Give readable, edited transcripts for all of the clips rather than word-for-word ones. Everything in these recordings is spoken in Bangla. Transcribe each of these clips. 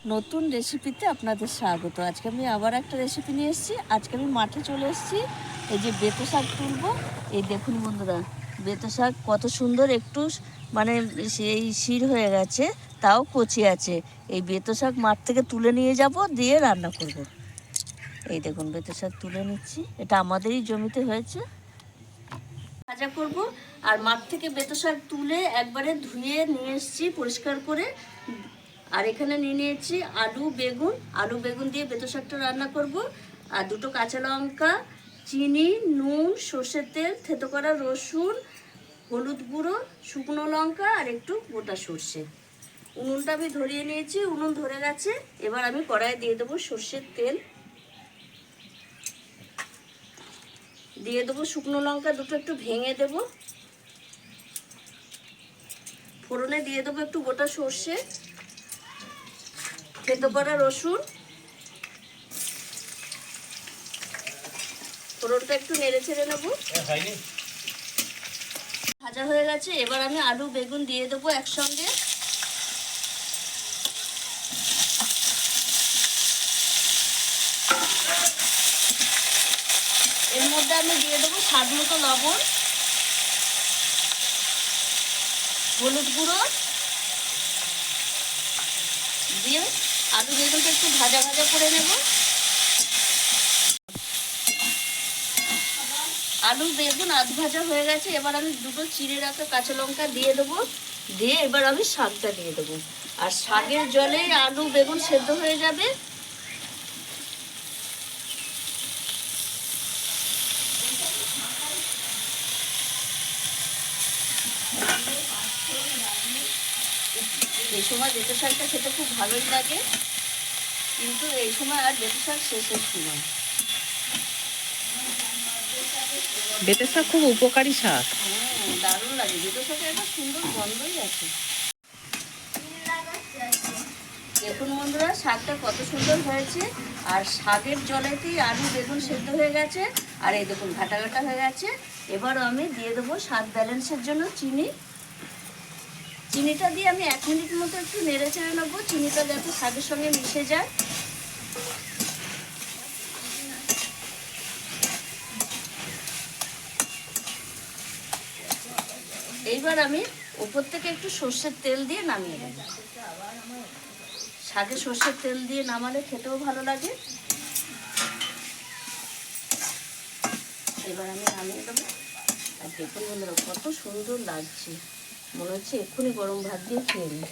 নতুন রেসিপিতে আপনাদের স্বাগত। আজকে আমি আবার একটা রেসিপি নিয়ে এসেছি। আজকে আমি মাঠে চলে এসেছি, এই যে বেতো শাক তুলবো। এই দেখুন বন্ধুরা, বেতো শাক কত সুন্দর, একটু মানে সেই শির হয়ে গেছে, তাও কচি আছে। এই বেতো শাক মাঠ থেকে তুলে নিয়ে যাব, দিয়ে রান্না করব। এই দেখুন বেতো শাক তুলে নিচ্ছি, এটা আমাদেরই জমিতে হয়েছে। ভাজা করব। আর মাঠ থেকে বেতো শাক তুলে একবারে ধুয়ে নিয়ে এসেছি পরিষ্কার করে। আর এখানে নিয়ে নিয়েছি আলু বেগুন দিয়ে বেতো শাকটা রান্না করব। আর দুটো কাঁচা লঙ্কা, চিনি, নুন, সর্ষের তেল, থেতো করা রসুন, হলুদ গুঁড়ো, শুকনো লঙ্কা আর একটু গোটা সর্ষে। উনুনটা আমি ধরিয়ে নিয়েছি, উনুন ধরে গেছে। এবার আমি কড়াইয়ে দিয়ে দেবো সর্ষের তেল, দিয়ে দেবো শুকনো লঙ্কা দুটো একটু ভেঙে দেবো, ফোড়নে দিয়ে দেবো একটু গোটা সর্ষে, থেতো করা রসুন। ফোড়নটা একটু নেড়ে ছেড়ে নেবো। ভাজা হয়ে গেছে, এবার আমি আলু বেগুন দিয়ে দেবো একসঙ্গে। এর মধ্যে আমি দিয়ে দেবো স্বাদ মতো লবণ, হলুদ গুঁড়ো দিয়ে আলু বেগুনটা একটু ভাজা ভাজা করে নেব। আলু বেগুন আধ ভাজা হয়ে গেছে, এবার আমি দুটো চিড়ে রাখা কাঁচা লঙ্কা দিয়ে দেবো। দিয়ে এবার আমি শাকটা দিয়ে দেবো। আর শাকের জলে আলু বেগুন সেদ্ধ হয়ে যাবে। এই সময় বেতো শাকটা খেতে খুব ভালোই লাগে, কিন্তু এই সময় আর বেতো শাক শেষের সময়। বেতের শাক খুব উপকারী শাক। হ্যাঁ, দারুণ লাগে। বেতো শাকের একটা সুন্দর গন্ধই আছে। দেখুন বন্ধুরা, শাকটা কত সুন্দর হয়েছে। আর শাকের জলেতেই আলু বেগুন সেদ্ধ হয়ে গেছে। আর এই দেখুন ঘাটা ঘাটা হয়ে গেছে। এবার আমি দিয়ে দেবো স্বাদ ব্যালেন্সের জন্য চিনি। চিনিটা দিয়ে আমি 1 মিনিট মতো একটু নেড়ে চেড়ে নেবো, চিনিটা যাতে শাকের সঙ্গে মিশে যায়। এইবার আমি উপর থেকে একটু সর্ষের তেল দিয়ে নামিয়ে দেব। শাকে সর্ষের তেল দিয়ে নামালে খেতেও ভালো লাগে। এবার আমি নামিয়ে দেবো। আর দেখুন বন্ধুরা, কত সুন্দর লাগছে, মনে হচ্ছে এক্ষুনি গরম ভাত দিয়ে খেয়ে নিই।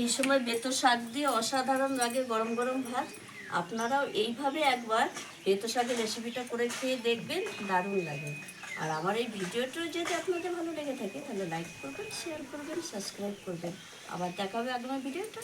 এই সময় বেতো শাক দিয়ে অসাধারণ লাগে গরম গরম ভাত। আপনারাও এইভাবে একবার বেতো শাকের রেসিপিটা করে খেয়ে দেখবেন, দারুণ লাগে। আর আমার এই ভিডিওটা যদি আপনাদের ভালো লেগে থাকে, তাহলে লাইক করবেন, শেয়ার করবেন, সাবস্ক্রাইব করবেন। আবার দেখা হবে আগামী ভিডিওটা।